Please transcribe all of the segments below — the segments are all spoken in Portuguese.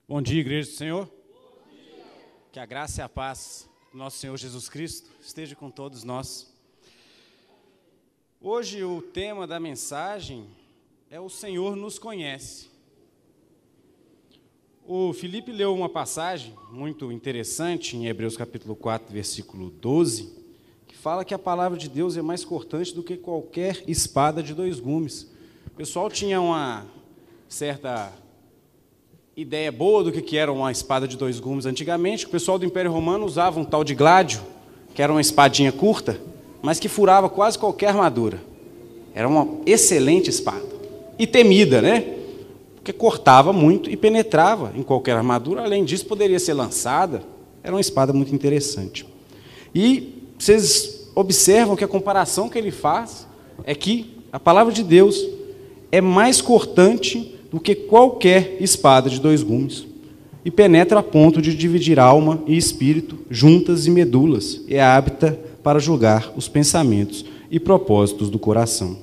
Bom dia, igreja do Senhor. Que a graça e a paz do nosso Senhor Jesus Cristo esteja com todos nós. Hoje o tema da mensagem é o Senhor nos conhece. O Felipe leu uma passagem muito interessante em Hebreus capítulo 4, versículo 12, que fala que a palavra de Deus é mais cortante do que qualquer espada de dois gumes. O pessoal tinha uma certa ideia boa do que era uma espada de dois gumes antigamente. O pessoal do Império Romano usava um tal de gládio, que era uma espadinha curta, mas que furava quase qualquer armadura. Era uma excelente espada. E temida, né? Porque cortava muito e penetrava em qualquer armadura. Além disso, poderia ser lançada. Era uma espada muito interessante. E vocês observam que a comparação que ele faz é que a palavra de Deus é mais cortante do que qualquer espada de dois gumes, e penetra a ponto de dividir alma e espírito, juntas e medulas, e é apta para julgar os pensamentos e propósitos do coração.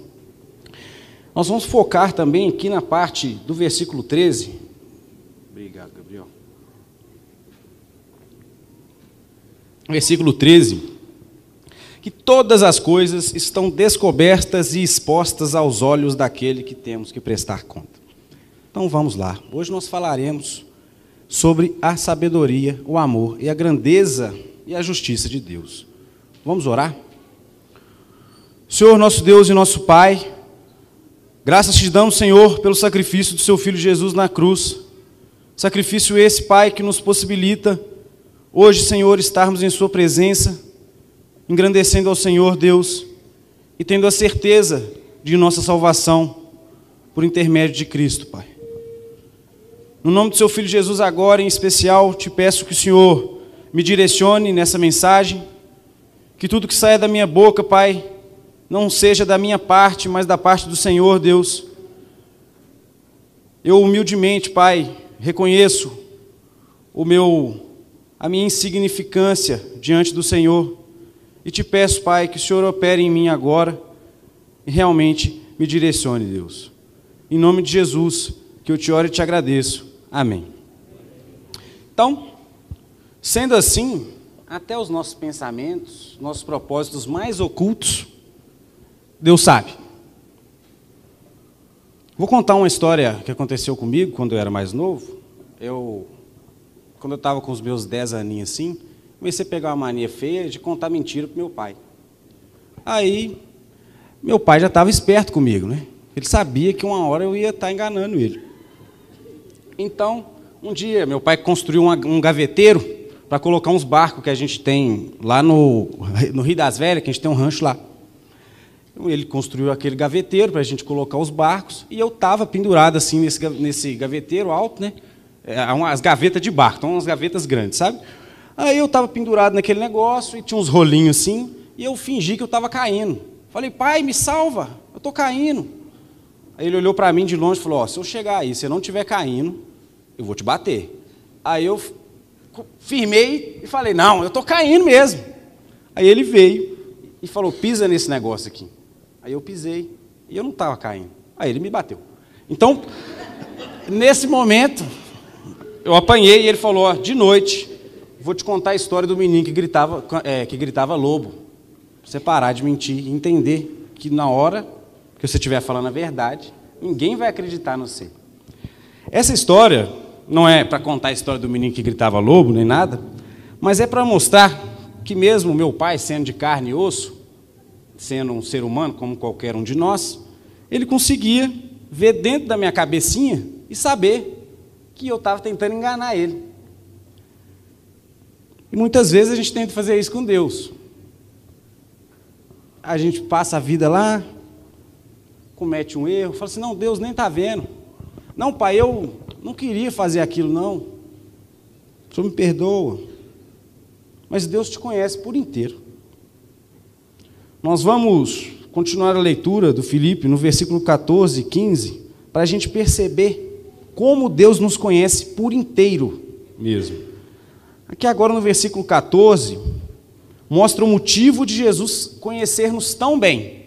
Nós vamos focar também aqui na parte do versículo 13. Obrigado, Gabriel. Versículo 13, que todas as coisas estão descobertas e expostas aos olhos daquele que temos que prestar conta. Então vamos lá. Hoje nós falaremos sobre a sabedoria, o amor e a grandeza e a justiça de Deus. Vamos orar? Senhor, nosso Deus e nosso Pai, graças te damos, Senhor, pelo sacrifício do seu Filho Jesus na cruz. Sacrifício esse, Pai, que nos possibilita hoje, Senhor, estarmos em sua presença, engrandecendo ao Senhor, Deus, e tendo a certeza de nossa salvação por intermédio de Cristo, Pai. No nome do seu Filho Jesus agora, em especial, te peço que o Senhor me direcione nessa mensagem, que tudo que saia da minha boca, Pai, não seja da minha parte, mas da parte do Senhor, Deus. Eu humildemente, Pai, reconheço a minha insignificância diante do Senhor, e te peço, Pai, que o Senhor opere em mim agora, e realmente me direcione, Deus. Em nome de Jesus, que eu te oro e te agradeço. Amém. Então, sendo assim, até os nossos pensamentos, nossos propósitos mais ocultos, Deus sabe. Vou contar uma história que aconteceu comigo quando eu era mais novo. Quando eu estava com os meus 10 aninhos assim, comecei a pegar uma mania feia de contar mentira para meu pai. Aí, meu pai já estava esperto comigo, né? Ele sabia que uma hora eu ia estar enganando ele. Então, um dia, meu pai construiu um gaveteiro para colocar uns barcos que a gente tem lá no Rio das Velhas, que a gente tem um rancho lá. Ele construiu aquele gaveteiro para a gente colocar os barcos, e eu estava pendurado assim nesse gaveteiro alto, né? As gavetas de barco, então umas gavetas grandes, sabe? Aí eu estava pendurado naquele negócio, e tinha uns rolinhos assim, e eu fingi que eu estava caindo. Falei, pai, me salva, eu estou caindo. Aí ele olhou para mim de longe e falou, se eu chegar aí, se eu não estiver caindo, eu vou te bater. Aí eu firmei e falei, não, eu estou caindo mesmo. Aí ele veio e falou, pisa nesse negócio aqui. Aí eu pisei e eu não estava caindo. Aí ele me bateu. Então, nesse momento, eu apanhei e ele falou, de noite, vou te contar a história do menino que gritava lobo. Pra você parar de mentir e entender que na hora que você estiver falando a verdade, ninguém vai acreditar no você. Essa história não é para contar a história do menino que gritava lobo, nem nada, mas é para mostrar que mesmo meu pai, sendo de carne e osso, sendo um ser humano como qualquer um de nós, ele conseguia ver dentro da minha cabecinha e saber que eu estava tentando enganar ele. E muitas vezes a gente tenta fazer isso com Deus. A gente passa a vida lá, comete um erro, fala assim, não, Deus nem está vendo. Não, pai, eu não queria fazer aquilo, não. O Senhor me perdoa. Mas Deus te conhece por inteiro. Nós vamos continuar a leitura do Filipe no versículo 14 e 15, para a gente perceber como Deus nos conhece por inteiro mesmo. Aqui agora no versículo 14, mostra o motivo de Jesus conhecer-nos tão bem.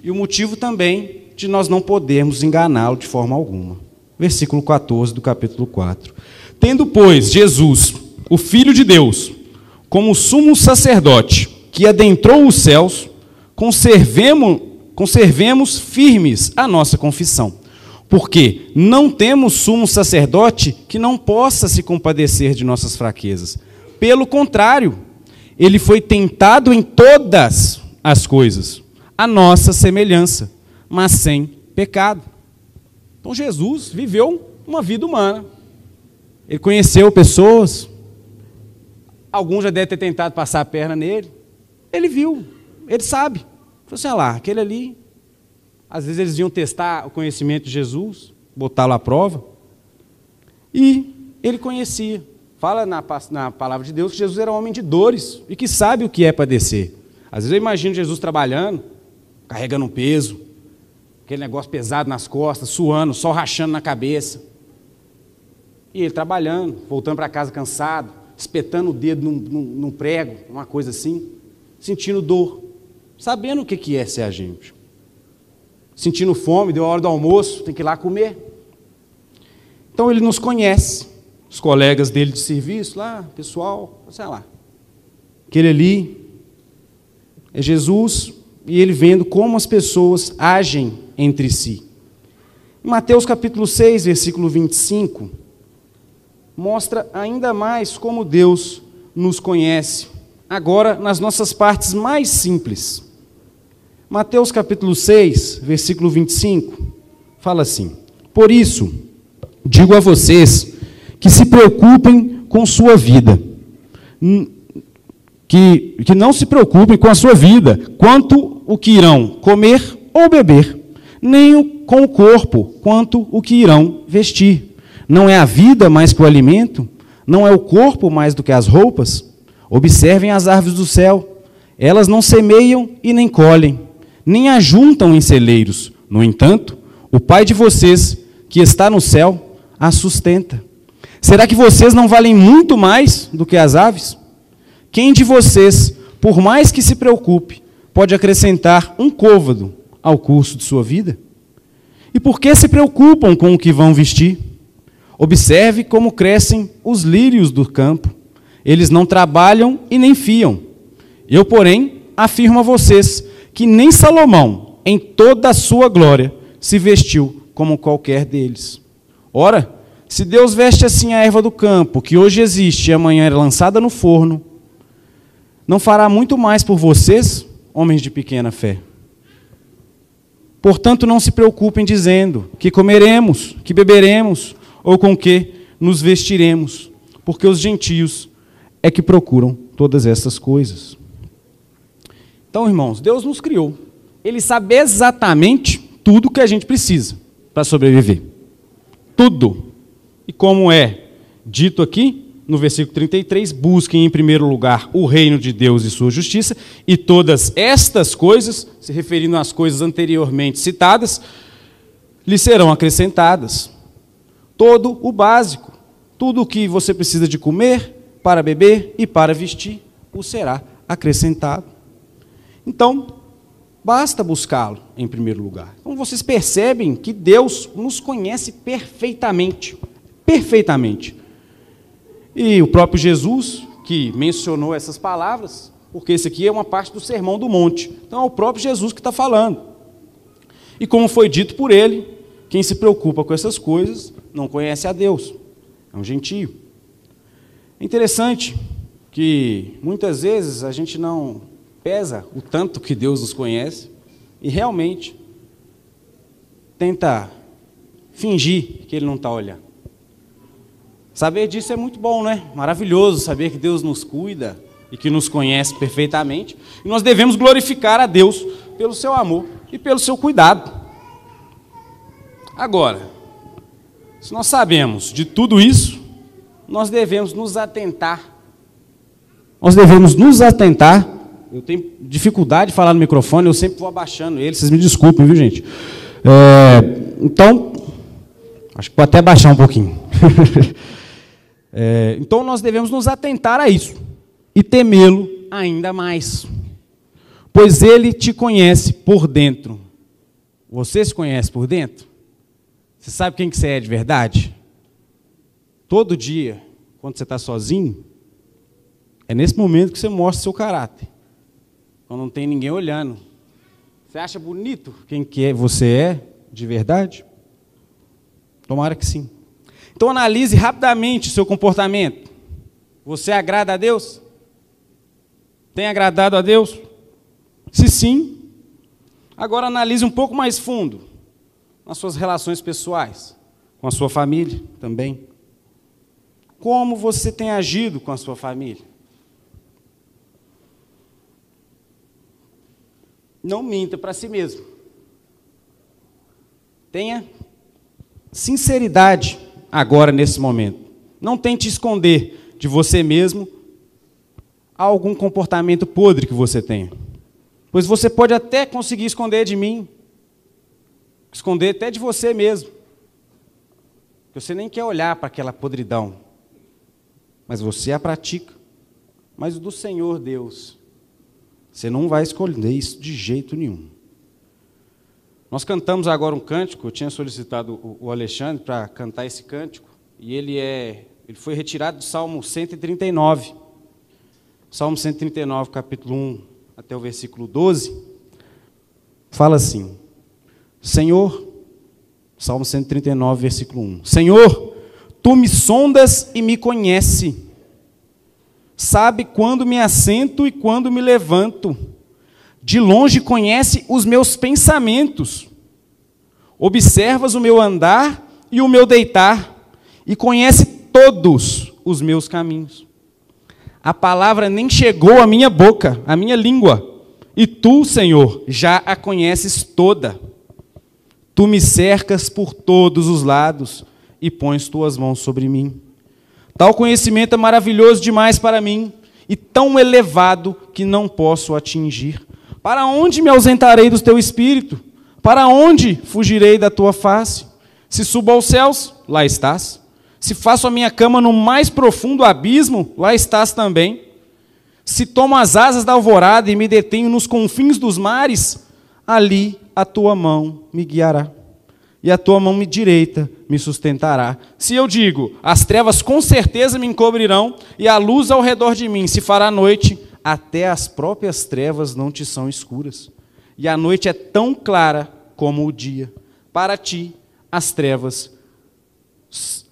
E o motivo também de nós não podermos enganá-lo de forma alguma. versículo 14 do capítulo 4. Tendo, pois, Jesus, o Filho de Deus, como sumo sacerdote, que adentrou os céus, conservemos firmes a nossa confissão. Porque não temos sumo sacerdote que não possa se compadecer de nossas fraquezas. Pelo contrário, ele foi tentado em todas as coisas, a nossa semelhança, mas sem pecado. Então Jesus viveu uma vida humana. Ele conheceu pessoas, alguns já devem ter tentado passar a perna nele. Ele viu, ele sabe. Falou assim, olha lá, aquele ali, às vezes eles iam testar o conhecimento de Jesus, botá-lo à prova, e ele conhecia. Fala na palavra de Deus que Jesus era um homem de dores e que sabe o que é padecer. Às vezes eu imagino Jesus trabalhando, carregando um peso, aquele negócio pesado nas costas, suando, sol rachando na cabeça. E ele trabalhando, voltando para casa cansado, espetando o dedo num prego, uma coisa assim, sentindo dor, sabendo o que é ser agente. Sentindo fome, deu a hora do almoço, tem que ir lá comer. Então ele nos conhece, os colegas dele de serviço, lá, pessoal, sei lá. Aquele ali é Jesus, e ele vendo como as pessoas agem entre si. Em Mateus capítulo 6, versículo 25, mostra ainda mais como Deus nos conhece, agora nas nossas partes mais simples. Mateus capítulo 6, versículo 25, fala assim: por isso, digo a vocês que se preocupem com sua vida, que não se preocupem com a sua vida, quanto o que irão comer ou beber, nem com o corpo, quanto o que irão vestir. Não é a vida mais que o alimento? Não é o corpo mais do que as roupas? Observem as árvores do céu, elas não semeiam e nem colhem, nem ajuntam em celeiros. No entanto, o Pai de vocês, que está no céu, as sustenta. Será que vocês não valem muito mais do que as aves? Quem de vocês, por mais que se preocupe, pode acrescentar um côvado ao curso de sua vida? E por que se preocupam com o que vão vestir? Observe como crescem os lírios do campo. Eles não trabalham e nem fiam. Eu, porém, afirmo a vocês que nem Salomão, em toda a sua glória, se vestiu como qualquer deles. Ora, se Deus veste assim a erva do campo, que hoje existe e amanhã é lançada no forno, não fará muito mais por vocês, homens de pequena fé? Portanto, não se preocupem dizendo que comeremos, que beberemos, ou com que nos vestiremos, porque os gentios é que procuram todas essas coisas. Então, irmãos, Deus nos criou. Ele sabe exatamente tudo o que a gente precisa para sobreviver. Tudo. E como é dito aqui, no versículo 33, busquem em primeiro lugar o reino de Deus e sua justiça, e todas estas coisas, se referindo às coisas anteriormente citadas, lhe serão acrescentadas. Todo o básico, tudo o que você precisa de comer, para beber e para vestir, o será acrescentado. Então, basta buscá-lo em primeiro lugar. Então, vocês percebem que Deus nos conhece perfeitamente. Perfeitamente. E o próprio Jesus, que mencionou essas palavras, porque esse aqui é uma parte do Sermão do Monte. Então, é o próprio Jesus que está falando. E como foi dito por ele, quem se preocupa com essas coisas não conhece a Deus. É um gentio. É interessante que muitas vezes a gente não pesa o tanto que Deus nos conhece e realmente tenta fingir que Ele não está olhando. Saber disso é muito bom, né? Maravilhoso saber que Deus nos cuida e que nos conhece perfeitamente. E nós devemos glorificar a Deus pelo seu amor e pelo seu cuidado. Agora, se nós sabemos de tudo isso, nós devemos nos atentar. Eu tenho dificuldade de falar no microfone, eu sempre vou abaixando ele, vocês me desculpem, viu, gente? Então, acho que vou até abaixar um pouquinho. Então, nós devemos nos atentar a isso e temê-lo ainda mais, pois ele te conhece por dentro. Você se conhece por dentro? Você sabe quem que você é de verdade? Todo dia, quando você está sozinho, é nesse momento que você mostra seu caráter. Quando não tem ninguém olhando. Você acha bonito quem que você é de verdade? Tomara que sim. Então analise rapidamente o seu comportamento. Você agrada a Deus? Tem agradado a Deus? Se sim, agora analise um pouco mais fundo nas suas relações pessoais, com a sua família também. Como você tem agido com a sua família? Não minta para si mesmo. Tenha sinceridade agora, nesse momento. Não tente esconder de você mesmo algum comportamento podre que você tenha. Pois você pode até conseguir esconder de mim, esconder até de você mesmo. Você nem quer olhar para aquela podridão, mas você a pratica. Mas do Senhor Deus, você não vai esconder isso de jeito nenhum. Nós cantamos agora um cântico, eu tinha solicitado o Alexandre para cantar esse cântico, e ele foi retirado do Salmo 139. Salmo 139, capítulo 1 até o versículo 12, fala assim: Senhor, Salmo 139, versículo 1. Senhor, Tu me sondas e me conhece. Sabe quando me assento e quando me levanto. De longe conhece os meus pensamentos. Observas o meu andar e o meu deitar, e conhece todos os meus caminhos. A palavra nem chegou à minha boca, à minha língua, e Tu, Senhor, já a conheces toda. Tu me cercas por todos os lados e pões Tuas mãos sobre mim. Tal conhecimento é maravilhoso demais para mim e tão elevado que não posso atingir. Para onde me ausentarei do Teu Espírito? Para onde fugirei da Tua face? Se subo aos céus, lá estás. Se faço a minha cama no mais profundo abismo, lá estás também. Se tomo as asas da alvorada e me detenho nos confins dos mares, ali a Tua mão me guiará, e a Tua mão direita me sustentará. Se eu digo, as trevas com certeza me encobrirão, e a luz ao redor de mim se fará noite, até as próprias trevas não te são escuras. E a noite é tão clara como o dia. Para ti, as trevas,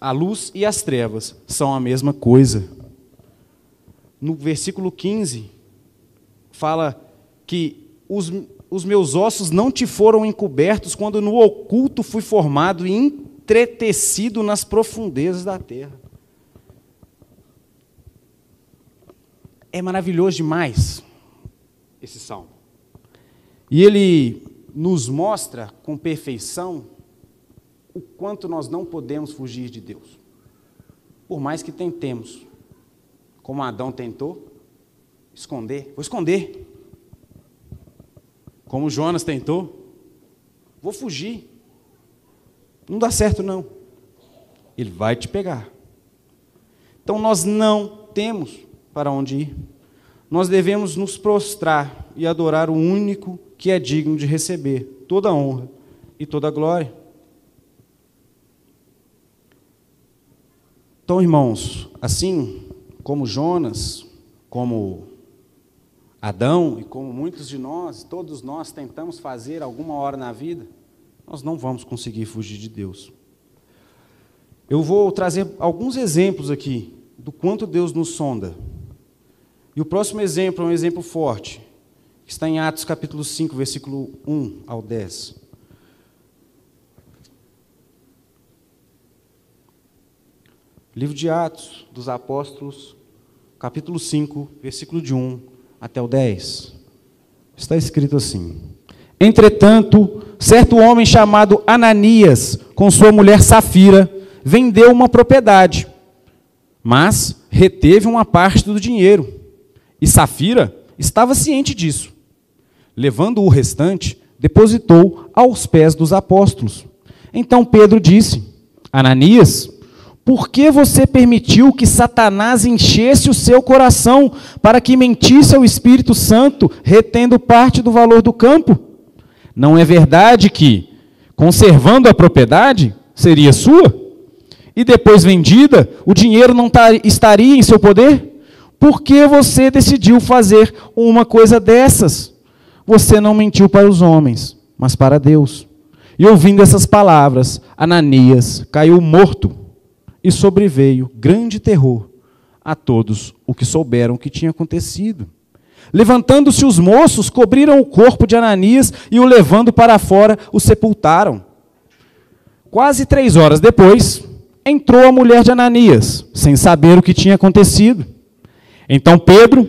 a luz e as trevas são a mesma coisa. No versículo 15, fala que os meus ossos não te foram encobertos quando no oculto fui formado e entretecido nas profundezas da terra. É maravilhoso demais esse salmo. E ele nos mostra com perfeição o quanto nós não podemos fugir de Deus. Por mais que tentemos, como Adão tentou, esconder. Vou esconder. Como Jonas tentou, vou fugir. Não dá certo não. Ele vai te pegar. Então nós não temos para onde ir. Nós devemos nos prostrar e adorar o único que é digno de receber toda a honra e toda a glória. Então, irmãos, assim como Jonas, como Adão e como muitos de nós, todos nós tentamos fazer alguma hora na vida, nós não vamos conseguir fugir de Deus. Eu vou trazer alguns exemplos aqui do quanto Deus nos sonda. E o próximo exemplo é um exemplo forte, que está em Atos capítulo 5, versículo 1 ao 10. Livro de Atos dos Apóstolos, capítulo 5, versículo de 1 até o 10. Está escrito assim: Entretanto, certo homem chamado Ananias, com sua mulher Safira, vendeu uma propriedade, mas reteve uma parte do dinheiro. E Safira estava ciente disso. Levando o restante, depositou aos pés dos apóstolos. Então Pedro disse: Ananias, por que você permitiu que Satanás enchesse o seu coração para que mentisse ao Espírito Santo, retendo parte do valor do campo? Não é verdade que, conservando a propriedade, seria sua? E depois vendida, o dinheiro não estaria em seu poder? Por que você decidiu fazer uma coisa dessas? Você não mentiu para os homens, mas para Deus. E ouvindo essas palavras, Ananias caiu morto e sobreveio grande terror a todos os que souberam o que tinha acontecido. Levantando-se os moços, cobriram o corpo de Ananias e o levando para fora, o sepultaram. Quase 3 horas depois, entrou a mulher de Ananias, sem saber o que tinha acontecido. Então Pedro,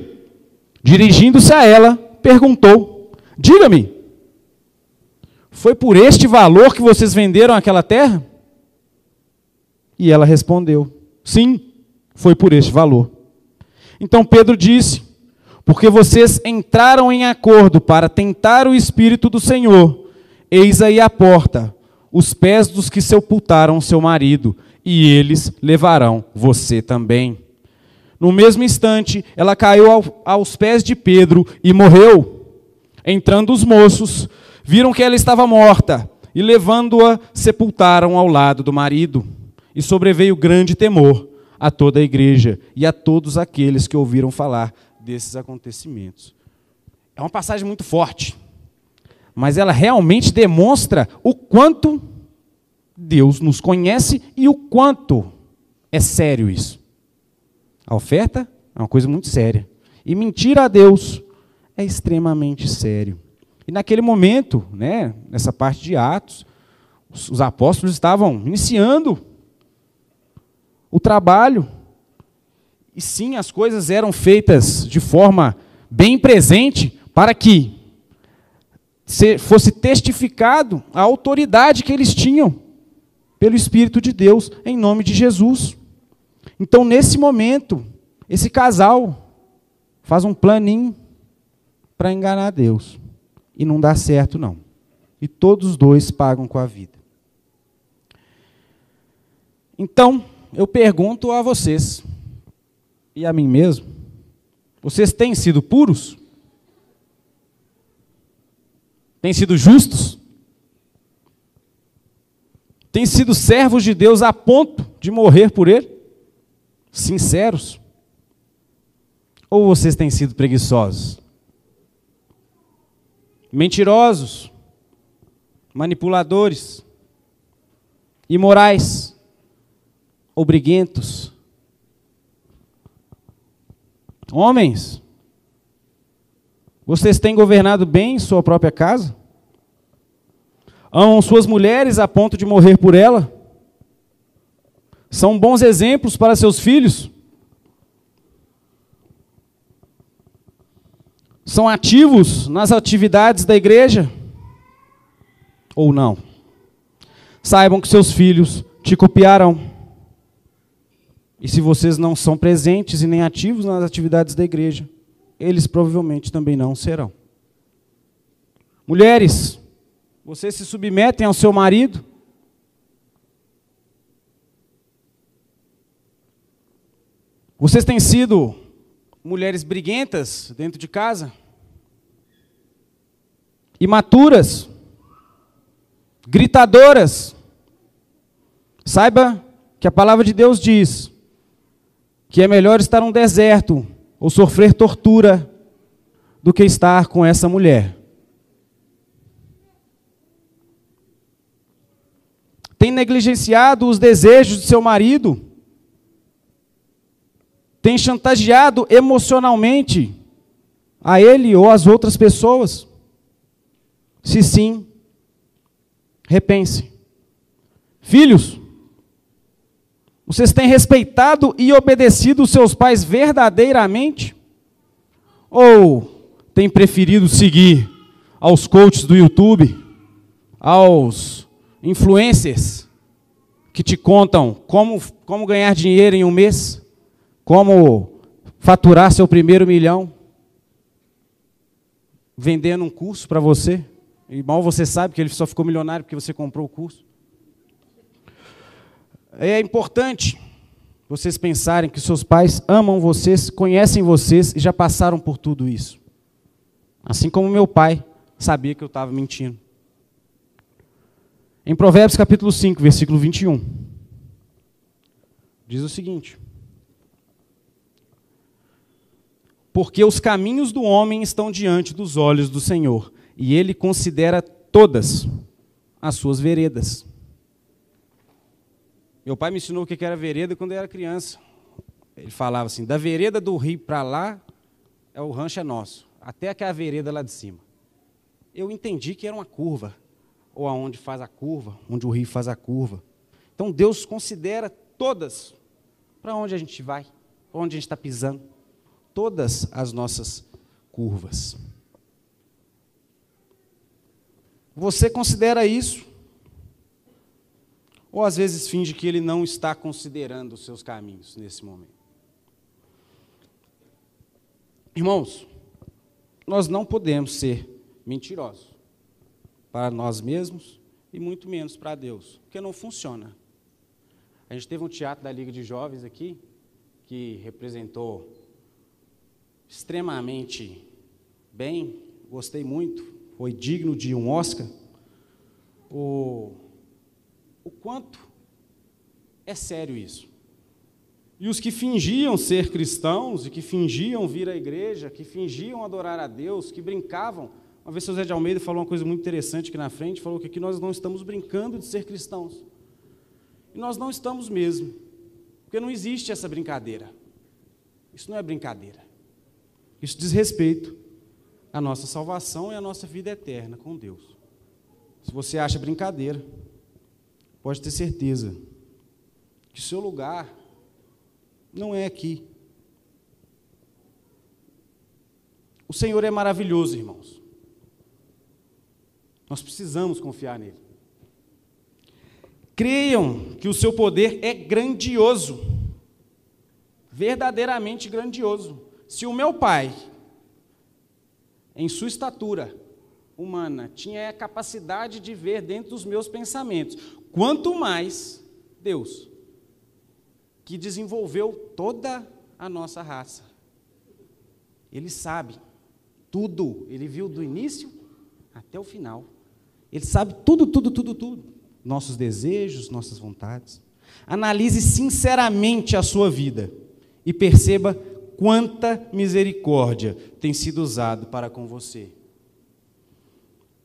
dirigindo-se a ela, perguntou: diga-me, foi por este valor que vocês venderam aquela terra? E ela respondeu: sim, foi por este valor. Então Pedro disse: porque vocês entraram em acordo para tentar o Espírito do Senhor, eis aí a porta, os pés dos que sepultaram seu marido, e eles levarão você também. No mesmo instante, ela caiu aos pés de Pedro e morreu. Entrando os moços, viram que ela estava morta, e levando-a, sepultaram ao lado do marido. E sobreveio grande temor a toda a igreja e a todos aqueles que ouviram falar desses acontecimentos. É uma passagem muito forte, mas ela realmente demonstra o quanto Deus nos conhece e o quanto é sério isso. A oferta é uma coisa muito séria. E mentir a Deus é extremamente sério. E naquele momento, nessa parte de Atos, os apóstolos estavam iniciando o trabalho. E sim, as coisas eram feitas de forma bem presente para que fosse testificado a autoridade que eles tinham pelo Espírito de Deus, em nome de Jesus. Então, nesse momento, esse casal faz um planinho para enganar Deus. E não dá certo, não. E todos os dois pagam com a vida. Então, eu pergunto a vocês, e a mim mesmo, vocês têm sido puros? Têm sido justos? Têm sido servos de Deus a ponto de morrer por Ele? Sinceros? Ou vocês têm sido preguiçosos? Mentirosos? Manipuladores? Imorais? Ou briguentos? Homens, vocês têm governado bem sua própria casa? Amam suas mulheres a ponto de morrer por ela? São bons exemplos para seus filhos? São ativos nas atividades da igreja? Ou não? Saibam que seus filhos te copiarão. E se vocês não são presentes e nem ativos nas atividades da igreja, eles provavelmente também não serão. Mulheres, vocês se submetem ao seu marido? Vocês têm sido mulheres briguentas dentro de casa? Imaturas? Gritadoras? Saiba que a palavra de Deus diz que é melhor estar num deserto ou sofrer tortura do que estar com essa mulher. Tem negligenciado os desejos de seu marido? Tem chantageado emocionalmente a ele ou às outras pessoas? Se sim, repense. Filhos, vocês têm respeitado e obedecido os seus pais verdadeiramente? Ou têm preferido seguir aos coaches do YouTube, aos influencers que te contam como ganhar dinheiro em um mês, como faturar seu primeiro milhão, vendendo um curso para você? E mal você sabe que ele só ficou milionário porque você comprou o curso. É importante vocês pensarem que seus pais amam vocês, conhecem vocês e já passaram por tudo isso. Assim como meu pai sabia que eu estava mentindo. Em Provérbios capítulo 5, versículo 21, diz o seguinte: porque os caminhos do homem estão diante dos olhos do Senhor, e ele considera todas as suas veredas. Meu pai me ensinou o que era vereda quando eu era criança. Ele falava assim, da vereda do rio para lá, o rancho é nosso, até aquela vereda lá de cima. Eu entendi que era uma curva, ou aonde faz a curva, onde o rio faz a curva. Então Deus considera todas, para onde a gente vai, para onde a gente está pisando, todas as nossas curvas. Você considera isso? Ou às vezes finge que ele não está considerando os seus caminhos nesse momento? Irmãos, nós não podemos ser mentirosos para nós mesmos e muito menos para Deus, porque não funciona. A gente teve um teatro da Liga de Jovens aqui, que representou extremamente bem, gostei muito, foi digno de um Oscar. O quanto é sério isso. E os que fingiam ser cristãos, e que fingiam vir à igreja, que fingiam adorar a Deus, que brincavam. Uma vez o José de Almeida falou uma coisa muito interessante aqui na frente, falou que aqui nós não estamos brincando de ser cristãos. E nós não estamos mesmo, porque não existe essa brincadeira. Isso não é brincadeira. Isso diz respeito à nossa salvação e à nossa vida eterna com Deus. Se você acha brincadeira, pode ter certeza que o seu lugar não é aqui. O Senhor é maravilhoso, irmãos. Nós precisamos confiar nele. Creiam que o seu poder é grandioso, verdadeiramente grandioso. Se o meu pai, em sua estatura humana, tinha a capacidade de ver dentro dos meus pensamentos, quanto mais Deus, que desenvolveu toda a nossa raça. Ele sabe tudo, ele viu do início até o final. Ele sabe tudo. Nossos desejos, nossas vontades. Analise sinceramente a sua vida e perceba quanta misericórdia tem sido usado para com você.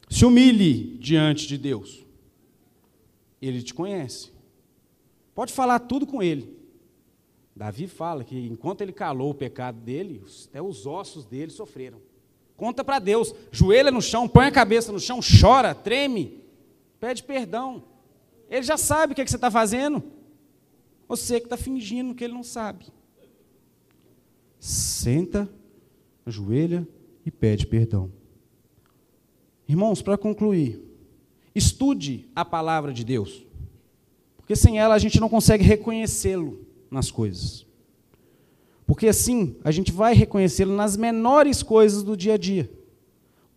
Se humilhe diante de Deus. Ele te conhece. Pode falar tudo com ele. Davi fala que enquanto ele calou o pecado dele, até os ossos dele sofreram. Conta para Deus, joelha no chão, põe a cabeça no chão, chora, treme, pede perdão. Ele já sabe o que você está fazendo. Você que está fingindo que ele não sabe. Senta, ajoelha e pede perdão. Irmãos, para concluir, estude a palavra de Deus, porque sem ela a gente não consegue reconhecê-lo nas coisas. Porque assim a gente vai reconhecê-lo nas menores coisas do dia a dia.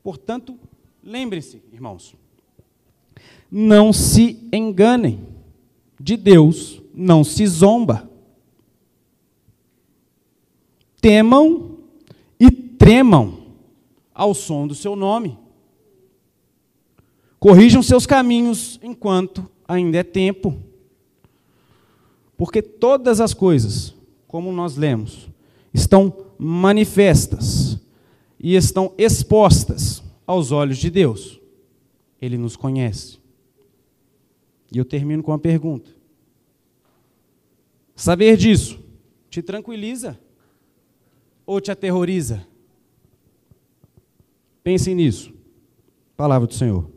Portanto, lembrem-se, irmãos, não se enganem, de Deus não se zomba. Temam e tremam ao som do seu nome. Corrijam seus caminhos enquanto ainda é tempo. Porque todas as coisas, como nós lemos, estão manifestas e estão expostas aos olhos de Deus. Ele nos conhece. E eu termino com uma pergunta. Saber disso te tranquiliza ou te aterroriza? Pensem nisso. Palavra do Senhor.